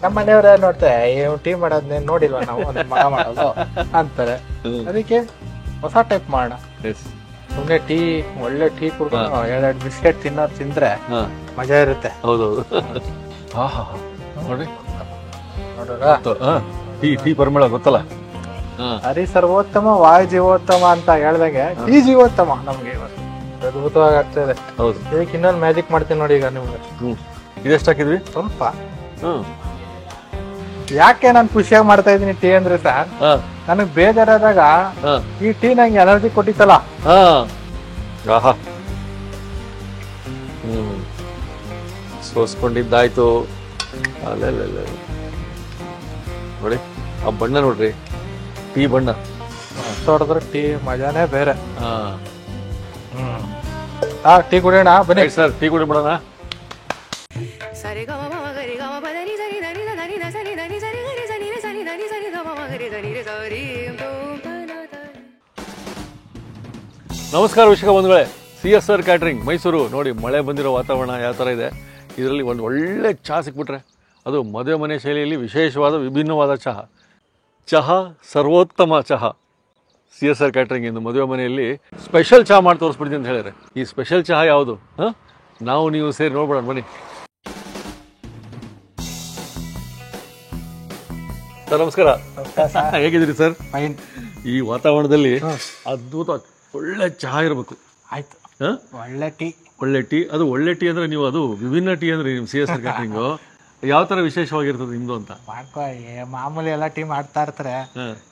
ನಮ್ಮ ಮನೆಯವ್ರ ನೋಡ್ತಾರೆ ಟೀ ಮಾಡೋದ್ ನೋಡಿಲ್ವಾ ನಾವು ಮಗ ಮಾಡೋದು ಅಂತಾರೆ. ಅದಕ್ಕೆ ಹೊಸ ಟೈಪ್ ಮಾಡೋಣ. ಸುಮ್ನೆ ಟೀ ಒಳ್ಳೆ ಟೀ ಕುಡ್ಕೊಂಡು ಎರಡೆರಡು ಬಿಸ್ಕೆಟ್ ತಿಂದ್ರೆ ಮಜಾ ಇರುತ್ತೆ. ಹೌದೌದು. ನೋಡಿ ನೋಡ್ರ ಟೀ ಪರಿಮಳ ಗೊತ್ತಲ್ಲ. ಹರಿ ಸರ್ವೋತ್ತಮ ವಾಯು ಜೀವೋತ್ತಮ ಅಂತ ಹೇಳ್ದಂಗೆ ಟೀ ಜೀವೋತ್ತಮ ನಮ್ಗೆ ಇವತ್ತು ಅದ್ಭುತವಾಗಿ ಆಗ್ತದೆ. ಹೌದು. ಇದಕ್ಕೆ ಇನ್ನೊಂದು ಮ್ಯಾಜಿಕ್ ಮಾಡ್ತೀನಿ ನೋಡಿ ಈಗ ನಿಮ್ಗೆ. ಇದೆಷ್ಟು ಹಾಕಿದ್ವಿ? ಸ್ವಲ್ಪ. ಯಾಕೆ ನಾನು ಖುಷಿಯಾಗಿ ಮಾಡ್ತಾ ಇದೀನಿ ಟೀ ಅಂದ್ರೆ ಸರ್, ನನಗ್ ಬೇಜಾರಾದಾಗ ಈ ಟೀ ನಂಗೆ ಎನರ್ಜಿ ಕೊಟ್ಟಿತ್ತಲ್ಲ. ಸೋಸ್ಕೊಂಡಿದ್ದಾಯ್ತು. ನೋಡಿ ಆ ಬಣ್ಣ ನೋಡ್ರಿ, ಟೀ ಬಣ್ಣ ಹೊಡೆದ್ರೆ ಟೀ ಮಜಾನೇ ಬೇರೆ. ಟೀ ಕುಡಿಯೋಣ ಬನ್ನಿ ಸರ್. ಟೀ ಕುಡಿಬಿಡೋಣ. ನಮಸ್ಕಾರ ವೀಕ್ಷಕ ಬಂಧುಗಳೇ, CSR ಕ್ಯಾಟ್ರಿಂಗ್ ಮೈಸೂರು. ನೋಡಿ ಮಳೆ ಬಂದಿರೋ ವಾತಾವರಣ ಯಾವ ಥರ ಇದೆ. ಇದರಲ್ಲಿ ಒಂದು ಒಳ್ಳೆ ಚಹಾ ಸಿಕ್ಬಿಟ್ರೆ, ಅದು ಮದುವೆ ಮನೆ ಶೈಲಿಯಲ್ಲಿ ವಿಶೇಷವಾದ ವಿಭಿನ್ನವಾದ ಚಹಾ ಸರ್ವೋತ್ತಮ ಚಹಾ. CSR ಕ್ಯಾಟ್ರಿಂಗ್ ಇಂದು ಮದುವೆ ಮನೆಯಲ್ಲಿ ಸ್ಪೆಷಲ್ ಚಹಾ ಮಾಡಿ ತೋರಿಸ್ಬಿಡ್ತೀನಿ ಅಂತ ಹೇಳಿದ್ರೆ, ಈ ಸ್ಪೆಷಲ್ ಚಹಾ ಯಾವುದು ನಾವು ನೀವು ಸೇರಿ ನೋಡ್ಬಿಡೋಣ ಬನ್ನಿ. ಸರ್ ನಮಸ್ಕಾರ. ಹೇಗಿದ್ದೀರಿ ಸರ್? ಫೈನ್. ಈ ವಾತಾವರಣದಲ್ಲಿ ಅದ್ಭುತ ಒಳ್ಳೆ ಚಹಾ ಇರಬೇಕು. ಆಯ್ತು. ಒಳ್ಳೆ ಟೀ. ಒಳ್ಳೆ ಟೀ. ಅದು ಒಳ್ಳೆ ಟೀ ಅಂದ್ರೆ ನೀವು ಅದು ವಿಭಿನ್ನ ಟೀ ಅಂದ್ರೆ ನಿಮ್ CSR ಕ್ಯಾಟ್ರಿಂಗು ಯಾವ ತರ ವಿಶೇಷವಾಗಿರ್ತದೆ ನಿಮ್ದು ಅಂತ? ಮಾಮೂಲಿ ಎಲ್ಲ ಟೀ ಮಾಡ್ತಾ ಇರ್ತಾರೆ,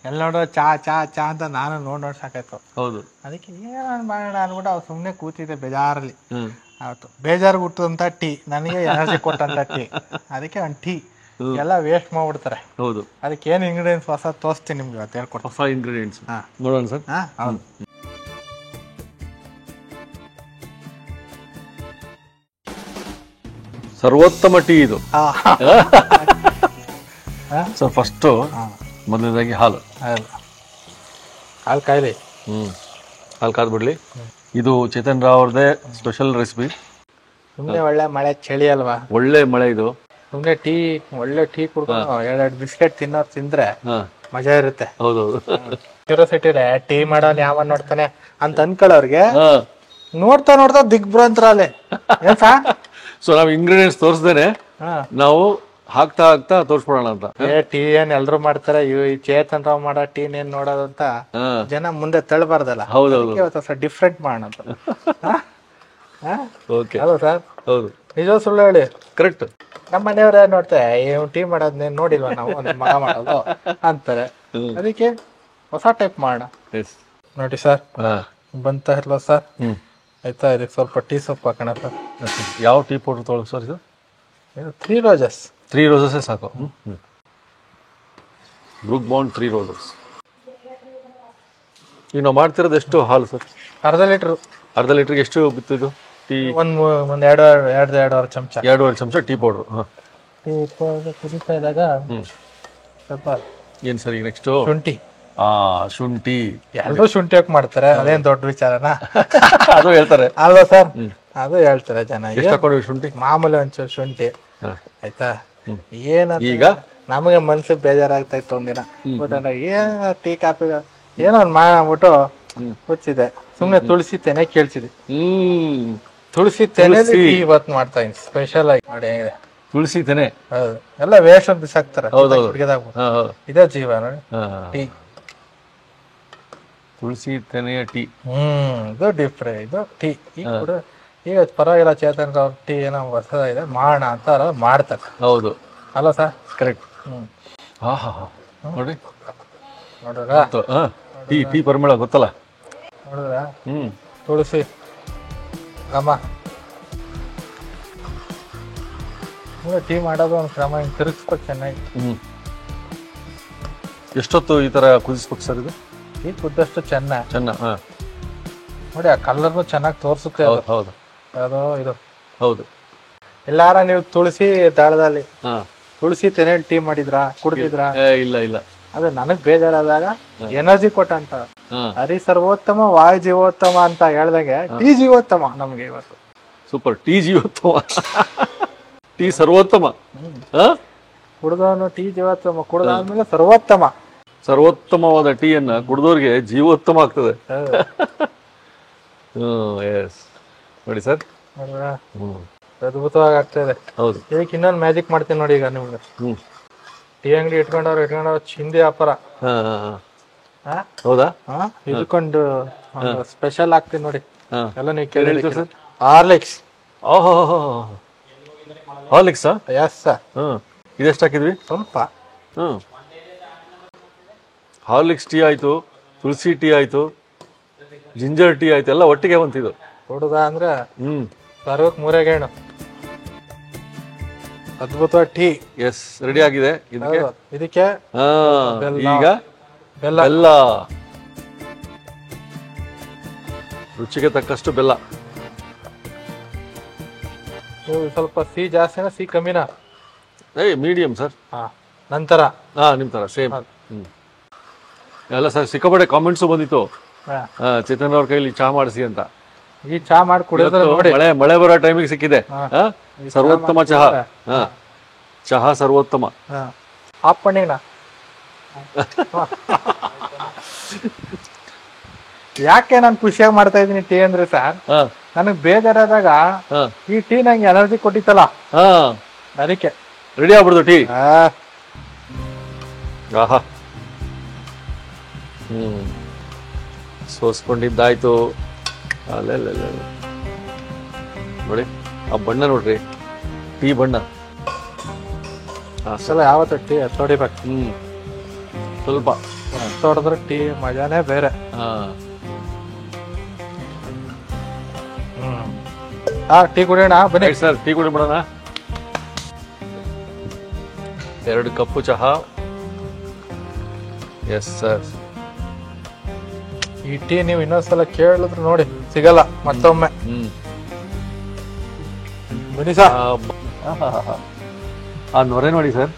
ಎಲ್ಲ ನೋಡೋ ಚಾ ಚಾ ಚಾ ಅಂತ ನಾನು ನೋಡ್ ಸಾಕಾಯ್ತು. ಹೌದು. ಅದಕ್ಕೆ ಏನ್ ಮಾಡೋಣ ಅನ್ಬಿಟ್ಟು ಅವ್ರು ಸುಮ್ನೆ ಕೂತಿದ್ದೆ ಬೇಜಾರಲ್ಲಿ. ಆಯ್ತು, ಬೇಜಾರು ಹುಟ್ಟುವಂತ ಟೀ, ನನಗೆ ಎನರ್ಜಿ ಕೊಟ್ಟಂತ ಟೀ. ಅದಕ್ಕೆ ಒಂದು ಟೀ ಎಲ್ಲ ವೇಸ್ಟ್ ಮಾಡ್ಬಿಡ್ತಾರೆ. ಹೌದು. ಅದಕ್ಕೆ ಏನ್ ಇಂಗ್ರೀಡಿಯೆಂಟ್ಸ್ ಹೊಸ ತೋರಿಸ್ತೀನಿ ನಿಮ್ಗೆ ಇವತ್ತು ಹೇಳ್ಕೊಡ್ತೀನಿ. ಹೊಸ ಇಂಗ್ರೀಡಿಯೆಂಟ್ಸ್ ನೋಡೋಣ ಸರ್. ಹೌದು. ಸರ್ವೋತ್ತಮ ಟೀ ಇದು. ಸರ್ ಫಸ್ಟ್ ಮೊದಲನೇದಾಗಿ ಹಾಲು ಕಾಯ್ಲಿ. ಹಾಲು ಕಾದ್ಬಿಡ್ಲಿ. ಇದು ಚೇತನ್ ರಾವ್ ಅವ್ರದೇ ಸ್ಪೆಷಲ್ ರೆಸಿಪಿ. ಸುಮ್ನೆ ಒಳ್ಳೆ ಮಳೆ ಚಳಿ ಅಲ್ವಾ, ಒಳ್ಳೆ ಮಳೆ ಇದು. ಸುಮ್ನೆ ಟೀ ಒಳ್ಳೆ ಟೀ ಕುಡ್ಕೊಂಡು ಎರಡೆರಡು ಬಿಸ್ಕೆಟ್ ತಿಂದ್ರೆ ಮಜಾ ಇರುತ್ತೆ. ಹೌದೌದು. ಕ್ಯೂರಿಯಾಸಿಟಿ ಟೀ ಮಾಡೋನ್ ಯಾವ ನೋಡ್ತಾನೆ ಅಂತ ಅನ್ಕೊಳ್ಳೋರ್ಗೆ ನೋಡ್ತಾ ನೋಡ್ತಾ ದಿಗ್ಭ್ರಾಂತರಲ್ಲೇ ಸೊ ನಾವು ಇಂಗ್ರೀಡಿಯೆಂಟ್ಸ್ ತೋರಿಸ್ದೇನೆ ನಾವು ಹಾಕ್ತಾ ಹಾಕ್ತಾ ತೋರ್ಸ್ಬಿಡೋಣ ಅಂತ. ಟೀ ಏನ್ ಎಲ್ರು ಮಾಡ್ತಾರೆ, ಈ ಚೇತನ್ ರಾವ್ ಮಾಡೋ ಟೀ ಏನ್ ನೋಡೋದಂತ ಜನ ಮುಂದೆ ತಳ್ಳಬಾರ್ದಲ್ಲ. ಹೌದೌದು, ಡಿಫ್ರೆಂಟ್ ಮಾಡೋಣ. ಹೌದು ಸರ್. ಹೌದು, ನಿಜ ಸುಳ್ಳು ಹೇಳಿ ಕರೆಕ್ಟ್. ನಮ್ಮ ಮನೆಯವ್ರ ನೋಡ್ತಾರೆ ಟೀ ಮಾಡೋದ್ ನೋಡಿಲ್ವಾ ನಾವು ಮಗ ಮಾಡೋದು ಅಂತಾರೆ. ಅದಕ್ಕೆ ಹೊಸ ಟೈಪ್ ಮಾಡೋಣ. ನೋಡಿ ಸರ್, ಬಂತ ಇರ್ಲ ಸರ್. ಆಯ್ತಾ, ಇದಕ್ಕೆ ಸ್ವಲ್ಪ ಟೀ ಸೊಪ್ಪು ಹಾಕೋಣ ಸರ್. ಯಾವ ಟೀ ಪೌಡರ್ ತೊಗೊಳ್ಳಿ ಸರ್? ಇದು 3 ರೋಸಸ್. 3 ರೋಸಸ್ ಸಾಕು. Brooke bond 3 roses. ಈಗ ನಾವು ಮಾಡ್ತಿರೋದು ಎಷ್ಟು ಹಾಲು ಸರ್? ಅರ್ಧ ಲೀಟರ್. ಅರ್ಧ ಲೀಟರ್ಗೆ ಎಷ್ಟು ಬಿತ್ತಿದ್ದು ಟೀ? ಒಂದ್ ಎರಡೂವರೆ ಚಮಚ. 2.5 ಚಮಚ ಟೀ ಪೌಡರ್. ಟೀ ಪೌಡರ್ ಕುದಿತಾ ಇದ್ದಾಗ ಸ್ವಲ್ಪ ಏನ್ ಸರ್ ಈಗ ನೆಕ್ಸ್ಟ್? ಶುಂಠಿ. ಶುಂಠಿ. ಎಲ್ಲರೂ ಶುಂಠಿ ಹಾಕಿ ಮಾಡ್ತಾರೆ, ಅದೇನ್ ದೊಡ್ಡ ವಿಚಾರನಾ? ಅದು ಹೇಳ್ತಾರೆ ಅಲ್ವಾ ಸರ್? ಅದು ಹೇಳ್ತಾರೆ ಜನ. ಎಷ್ಟು ಹಾಕೊಂಡ್ವಿ ಶುಂಠಿ? ಮಾಮೂಲಿ ಒಂಚೂರು ಶುಂಠಿ. ಆಯ್ತಾ, ಏನ ಈಗ ನಮಗೆ ಮನ್ಸಿಗೆ ಬೇಜಾರಾಗ್ತಾ ಇತ್ತು ಒಂದಿನ. ಏನ್ ಟೀ ಕಾಫಿ ಏನೋ ಒಂದ್ ಮಾಡ್ಬಿಟ್ಟು ಹುಚ್ಚಿದೆ. ಸುಮ್ನೆ ತುಳಸಿ ತೆನೆ ಕೇಳ್ಸಿದೆ. ತುಳಸಿ ತೆನೆ ಇವತ್ತು ಮಾಡ್ತಾ ಇದೀನಿ ಸ್ಪೆಷಲ್ ಆಗಿ. ನೋಡಿ ಹೇಗಿದೆ ತುಳಸಿ ತೆನೆ. ಹೌದು, ಎಲ್ಲ ವೇಸ್ಟ್ ಬಿಸಾಕ್ತಾರೆ. ಇದೇ ಜೀವ ನೋಡಿ ಟೀ. ತುಳಸಿ ತೆನೆಯ ಟೀ. ಇದು ಡಿಫ್ರೆಂಟ್. ಇದು ಟೀ ಈಗ ಪರವಾಗಿಲ್ಲ. ಚೇತನ್ ಅವ್ರ ಟೀ ಏನೋ ಹೊಸದ ಇದೆ ಮಾಡೋಣ ಅಂತ ಮಾಡ್ತಾರೆ. ಹೌದು ಅಲ್ಲ ಸರ್? ಕರೆಕ್ಟ್. ನೋಡಿ ನೋಡ್ರ ಟೀ ಪರಿಮಳ ಗೊತ್ತಲ್ಲ. ನೋಡಿದ್ರ ತುಳಸಿ ಘಮ. ಟೀ ಮಾಡೋದು ಒಂದು ಕ್ರಮ, ಹಿಂಗೆ ತಿರುಗಿಸ್ಬೇಕು ಚೆನ್ನಾಗಿ. ಎಷ್ಟೊತ್ತು ಈ ತರ ಕುದಿಸ್ಬೇಕು ಸರ್ ಇದು? ಟೀ ಕುದ್ದಷ್ಟು ಚೆನ್ನ ನೋಡಿ, ಆ ಕಲರ್ನು ಚೆನ್ನಾಗಿ ತೋರಿಸುತ್ತೆ. ಹೌದು, ಅದು ಇದು. ಹೌದು. ಎಲ್ಲಾರ ನೀವು ತುಳಸಿ ದಾಳದಲ್ಲಿ ತುಳಸಿ ತೆನೆ ಟೀ ಮಾಡಿದ್ರಾ, ಕುಡ್ದಿದ್ರಾ? ಇಲ್ಲ ಇಲ್ಲ. ಅದು ನನಗ್ ಬೇಜಾರಾದಾಗ ಎನರ್ಜಿ ಕೊಟ್ಟಂತ ಹರಿ ಸರ್ವೋತ್ತಮ ವಾಯು ಜೀವೋತ್ತಮ ಅಂತ ಹೇಳ್ದಂಗೆ ಟೀ ಜೀವೋತ್ತಮ ನಮ್ಗೆ ಇವತ್ತು. ಸೂಪರ್. ಟೀ ಜೀವೋತ್ತಮ, ಟೀ ಸರ್ವೋತ್ತಮ. ಕುಡ್ದವನು ಟೀ ಜೀವೋತ್ತಮ, ಕುಡ್ದಾದ್ಮೇಲೆ ಸರ್ವೋತ್ತಮ. ಸರ್ವೋತ್ತಮವಾದ ಟೀಯನ್ನ ಕುಡಿದವ್ರಿಗೆ ಜೀವೋತ್ತಮ ಆಗ್ತದೆ. ಎಸ್ ನೋಡಿ ಸರ್, ಅದ್ಭುತವಾಗಿ ಆಗ್ತಾ ಇದೆ. ಹೌದು. ಇದಕ್ಕೆ ಇನ್ನೊಂದು ಮ್ಯಾಜಿಕ್ ಮಾಡ್ತೀನಿ ನೋಡಿ. ಈಗ ನಿಮ್ಗೆ ಟೀ ಅಂಗಡಿ ಇಟ್ಕೊಂಡವ್ರು ಚಿಂದಿ ವ್ಯಾಪಾರ. ಹೌದಾ? ಇದಕ್ಕೊಂದು ಸ್ಪೆಷಲ್ ಆಗ್ತೀನಿ ನೋಡಿ. ಎಲ್ಲ ನೀವು ಕೇಳಿ ಸರ್. ಹಾರ್ಲಿಕ್ಸ್. ಓಹೋ, ಹಾರ್ಲಿಕ್ಸ್. Yes sir. ಇದೆಷ್ಟು ಹಾಕಿದ್ವಿ? ಸ್ವಲ್ಪ. ಹಾರ್ಲಿಕ್ಸ್ ಟೀ ಆಯ್ತು, ತುಳಸಿ ಟೀ ಆಯ್ತು, ಜಿಂಜರ್ ಟೀ ಆಯ್ತು, ಎಲ್ಲ ಒಟ್ಟಿಗೆ ಬಂತಿದ್ದು. ಕುಡ್ದ ಅಂದ್ರೆ ಸರ್ವಕ್ ಮೂರೇಗೇಣು. ಅದ್ಭುತ ಟೀ. ಎಸ್, ರೆಡಿ ಆಗಿದೆ. ಇದಕ್ಕೆ ಈಗ ಬೆಲ್ಲ, ರುಚಿಗೆ ತಕ್ಕಷ್ಟು ಬೆಲ್ಲ. ಸ್ವಲ್ಪ ಸಿಹಿ ಜಾಸ್ತಿನಾ ಸಿಹಿ ಕಮ್ಮಿನಾ? Medium sir. ನಂತರ ನಿಮ್ ತರ ಸೇಮ್. ಎಲ್ಲ ಸರ್, ಸಿಕ್ಕಾಪಟ್ಟೆ ಕಾಮೆಂಟ್ಸು ಬಂದಿತ್ತು ಚೇತನ್ ಅವ್ರ ಕೈಲಿ ಚಹಾ ಮಾಡಿಸಿ ಅಂತ. ಈ ಚಹಾ ಮಾಡಿ ಕುಡಿಯೋದ್ರ ನೋಡಿ. ಮಳೆ ಬರೋ ಟೈಮಿಗೆ ಸಿಕ್ಕಿದೆ. ಸರ್ವೋತ್ತಮ ಚಹಾ ಸರ್ವೋತ್ತಮ. ಆಫ್ பண்ணிங்கண்ணா. ಯಾಕೆ ನಾನು ಖುಷಿಯಾಗಿ ಮಾಡ್ತಾ ಇದ್ದೀನಿ ಟೀ ಅಂದ್ರೆ ಸರ್, ನನಗ್ ಬೇಜಾರಾದಾಗ ಈ ಟೀ ನಂಗೆ ಎನರ್ಜಿ ಕೊಟ್ಟಿತ್ತಲ್ಲ, ಅದಕ್ಕೆ ರೆಡಿ ಆಗ್ಬಿಡ್ದು ಟೀ. ಆಹಾ, ಸೋಸ್ಕೊಂಡಿದ್ದಾಯ್ತು. ಅಲ್ಲ ನೋಡಿ ಆ ಬಣ್ಣ ನೋಡ್ರಿ, ಟೀ ಬಣ್ಣ. ಯಾವತ್ತು ಟೀ ತೊಡಿಬೇಕು. ಸ್ವಲ್ಪ ತೊಡೆದ್ರೆ ಟೀ ಮಜಾನೇ ಬೇರೆ. ಟೀ ಕುಡಿಯೋಣ ಬನ್ನಿ ಸರ್. ಟೀ ಕುಡಿಬಿಡೋಣ. 2 ಕಪ್ಪು ಚಹಾ. Yes sir. ಈ ಟೀ ನೀವು ಇನ್ನೊಂದ್ಸಲ ಕೇಳಿದ್ರು ನೋಡಿ ಸಿಗಲ್ಲ ಮತ್ತೊಮ್ಮೆ. ಬನ್ನಿ ಸರ್. ಆ ನೊರೆ ನೋಡಿ ಸರ್.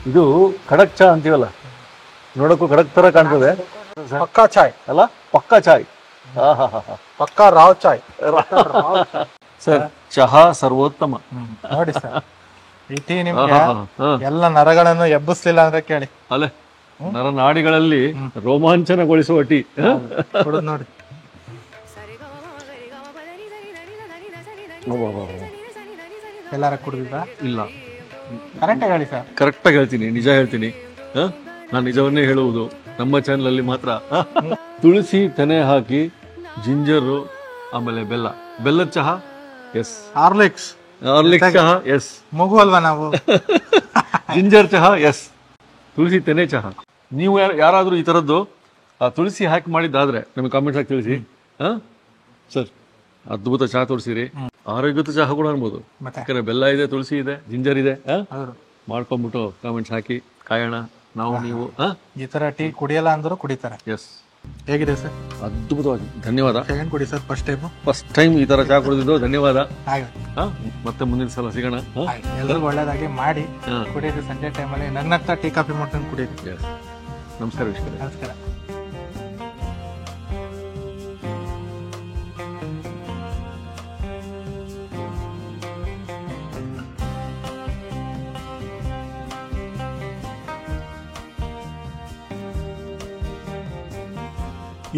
ಇದು ಖಡಕ್ ಚಹಾ ಅಂತೀವಲ್ಲ, ನೋಡಕ್ಕೂ ಖಡಕ್ ತರ ಕಾಣ್ತದೆ. ಪಕ್ಕಾ ಚಾಯ್ ಅಲ್ಲ, ಪಕ್ಕಾ ಚಾಯ್. ಪಕ್ಕಾ ರಾವ್ ಚಾಯ್ ಸರ್. ಚಹಾ ಸರ್ವೋತ್ತಮ ನೋಡಿ ಸರ್. ಈ ಟೀ ನಿಮ್ಗೆ ಎಲ್ಲ ನರಗಳನ್ನು ಎಬ್ಬಿಸ್ಲಿಲ್ಲ ಅಂದ್ರೆ ಕೇಳಿ. ಅಲ್ಲೇ ನರನಾಡಿಗಳಲ್ಲಿ ರೋಮಾಂಚನಗೊಳಿಸುವ ಟೀ ಕುಡಿದ್ ನೋಡಿ. ಎಲ್ಲಾರ ಕುಡಿದಿದ್ರಾ? ಇಲ್ಲ, ಕರೆಕ್ಟಾಗಿ ಹೇಳಿ ಸರ್. ಕರೆಕ್ಟಾಗಿ ಹೇಳ್ತೀನಿ, ನಿಜ ಹೇಳ್ತೀನಿ. ನಾನು ನಿಜವನ್ನೇ ಹೇಳುವುದು. ನಮ್ಮ ಚಾನಲ್ ಅಲ್ಲಿ ಮಾತ್ರ ತುಳಸಿ ತೆನೆ ಹಾಕಿ, ಜಿಂಜರು, ಆಮೇಲೆ ಬೆಲ್ಲದ ಚಹಾ. ಎಸ್. ಹಾರ್ಲಿಕ್ಸ್ ಚಹಾ. ಎಸ್. ಮಗು ಅಲ್ವಾ ನಾವು? ಜಿಂಜರ್ ಚಹಾ. ಎಸ್. ತುಳಸಿ ತೆನೆ ಚಹಾ. ನೀವು ಯಾರಾದ್ರೂ ಈ ತರದ್ದು ತುಳಸಿ ಹಾಕಿ ಮಾಡಿದ್ದಾದ್ರೆ ನಮಗೆ ಕಾಮೆಂಟ್ಸ್ ಆಗಿ ತಿಳಿಸಿ. ಸರ್, ಅದ್ಭುತ ಚಹಾ ತೋರಿಸಿರಿ. ಆರೋಗ್ಯದ ಚಹಾ ಕೂಡ ಅನ್ಬೋದು, ಯಾಕಂದ್ರೆ ಬೆಲ್ಲ ಇದೆ, ತುಳಸಿ ಇದೆ, ಜಿಂಜರ್ ಇದೆ. ಮಾಡ್ಕೊಂಡ್ಬಿಟ್ಟು ಕಾಮೆಂಟ್ಸ್ ಹಾಕಿ ಕಾಯೋಣ ನಾವು, ನೀವು. ಈ ತರ ಟೀ ಕುಡಿಯಲ್ಲ ಅಂದ್ರೂ ಕುಡಿತಾರೆ. ಎಸ್. ಹೇಗಿದೆ ಸರ್? ಅದ್ಭುತವಾಗಿ. ಧನ್ಯವಾದ. ಸೆಕೆಂಡ್ ಕುಡಿ ಸರ್. ಫಸ್ಟ್ ಟೈಮ್ ಈ ತರ ಚಹಾ ಕುಡಿದಿದ್ದು. ಧನ್ಯವಾದ. ಮತ್ತೆ ಮುಂದಿನ ಸಲ ಸಿಗೋಣ. ಎಲ್ರಿಗೂ ಒಳ್ಳೇದಾಗಿ ಮಾಡಿ ಕುಡಿಯೋದು. ಸಂಜೆ ಟೈಮಲ್ಲಿ ನಗ್ನಗ್ತಾ ಟೀ ಕಾಫಿ ಮಾಡ್ಕೊಂಡು ಕುಡಿಯೋದು. ನಮಸ್ಕಾರ ವೀಕ್ಷಕರೇ. ನಮಸ್ಕಾರ.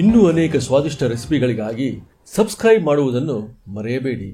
ಇನ್ನೂ ಅನೇಕ ಸ್ವಾದಿಷ್ಟ ರೆಸಿಪಿಗಳಿಗಾಗಿ ಸಬ್ಸ್ಕ್ರೈಬ್ ಮಾಡುವುದನ್ನು ಮರೆಯಬೇಡಿ.